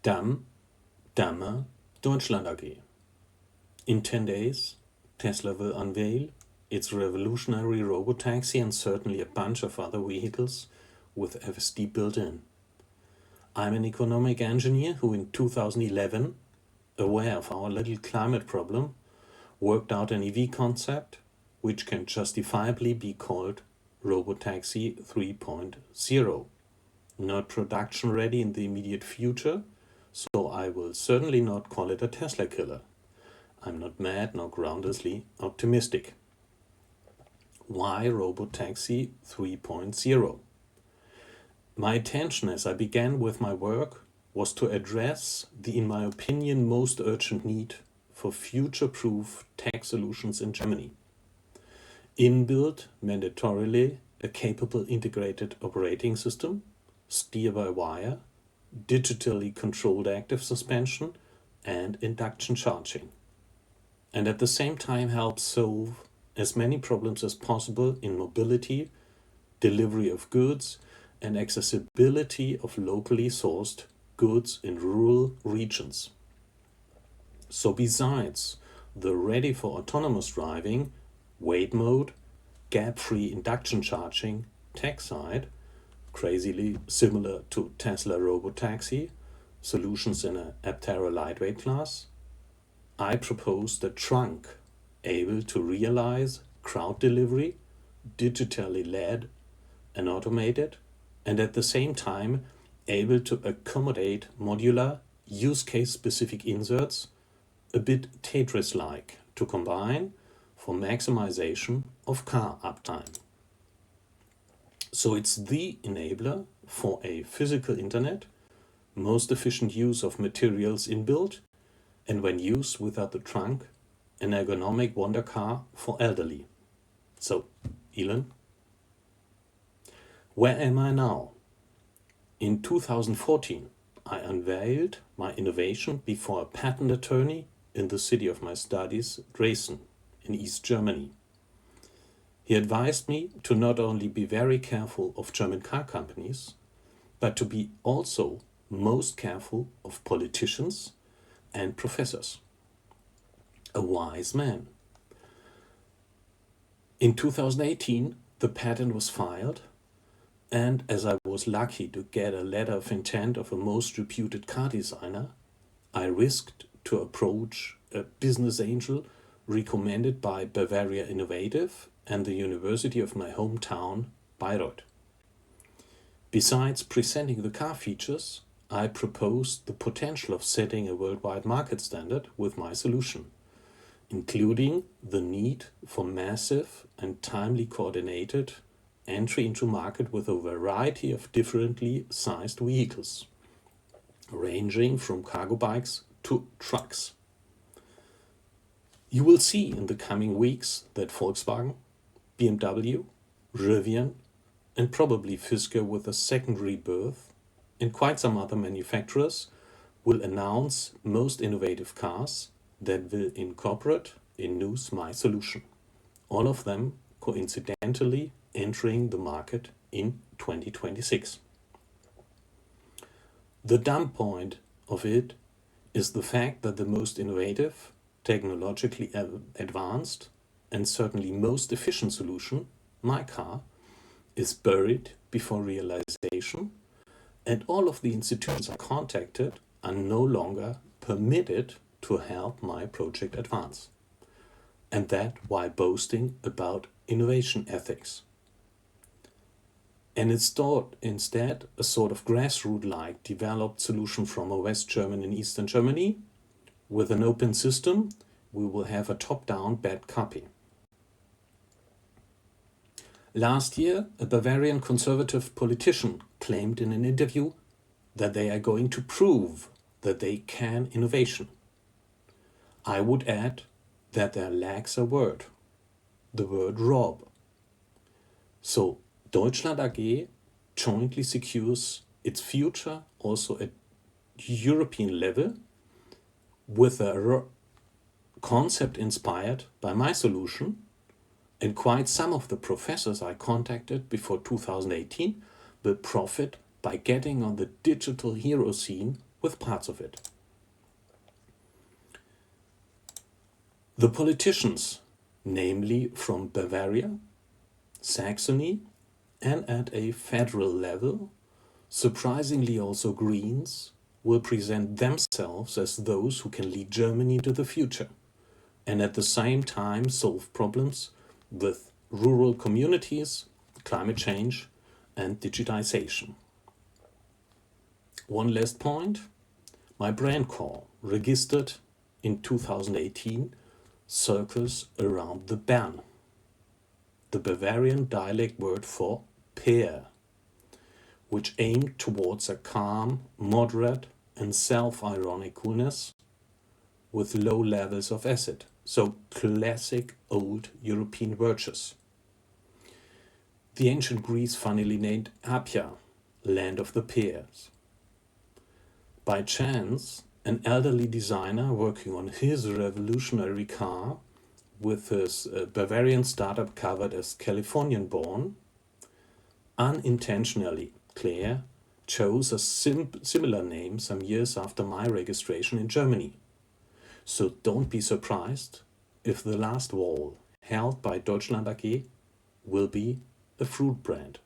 Dammer, Deutschland AG. In 10 days, Tesla will unveil its revolutionary Robotaxi and certainly a bunch of other vehicles with FSD built in. I'm an economic engineer who in 2011, aware of our little climate problem, worked out an EV concept which can justifiably be called Robotaxi 3.0. Not production ready in the immediate future, so I will certainly not call it a Tesla killer. I'm not mad nor groundlessly optimistic. Why Robotaxi 3.0? My intention as I began with my work was to address the, in my opinion, most urgent need for future-proof tech solutions in Germany. Inbuilt, mandatorily, a capable integrated operating system, steer-by-wire, digitally controlled active suspension, and induction charging. And at the same time help solve as many problems as possible in mobility, delivery of goods, and accessibility of locally sourced goods in rural regions. So besides the ready for autonomous driving, wait mode, gap-free induction charging tech side, crazily similar to Tesla Robotaxi, solutions in a Aptera lightweight class, I propose the trunk able to realize crowd delivery, digitally led and automated, and at the same time able to accommodate modular, use case specific inserts, a bit Tetris-like, to combine for maximization of car uptime. So it's the enabler for a physical internet, most efficient use of materials inbuilt, and when used without the trunk, an ergonomic wonder car for elderly. So, Elon, where am I now? In 2014, I unveiled my innovation before a patent attorney in the city of my studies, Dresden, in East Germany. He advised me to not only be very careful of German car companies, but to be also most careful of politicians and professors. A wise man. In 2018, the patent was filed, and as I was lucky to get a letter of intent of a most reputed car designer, I risked to approach a business angel recommended by Bavaria Innovative and the University of my hometown, Bayreuth. Besides presenting the car features, I proposed the potential of setting a worldwide market standard with my solution, including the need for massive and timely coordinated entry into market with a variety of differently sized vehicles, ranging from cargo bikes to trucks. You will see in the coming weeks that Volkswagen, BMW, Rivian, and probably Fisker with a second rebirth, and quite some other manufacturers will announce most innovative cars that will incorporate in use my solution. All of them coincidentally entering the market in 2026. The dumb point of it is the fact that the most innovative, technologically advanced, and certainly most efficient solution, my car, is buried before realization, and all of the institutions I contacted are no longer permitted to help my project advance. And that while boasting about innovation ethics. And it's instead a sort of grassroots-like developed solution from a West German and Eastern Germany. With an open system, we will have a top-down bad copy. Last year, a Bavarian conservative politician claimed in an interview that they are going to prove that they can innovation. I would add that there lacks a word, the word rob. So Deutschland AG jointly secures its future also at European level with a concept inspired by my solution, and quite some of the professors I contacted before 2018 will profit by getting on the digital hero scene with parts of it. The politicians, namely from Bavaria, Saxony, and at a federal level, surprisingly also Greens, will present themselves as those who can lead Germany into the future, and at the same time solve problems with rural communities, climate change, and digitization. One last point, my brand call, registered in 2018, circles around the Bern, the Bavarian dialect word for pear, which aimed towards a calm, moderate, and self-ironic coolness with low levels of acid. So classic old European virtues. The ancient Greece funnily named Apia, land of the pears. By chance, an elderly designer working on his revolutionary car with his Bavarian startup covered as Californian born, unintentionally, Claire chose a similar name some years after my registration in Germany. So don't be surprised if the last wall held by Deutschland AG will be a fruit brand.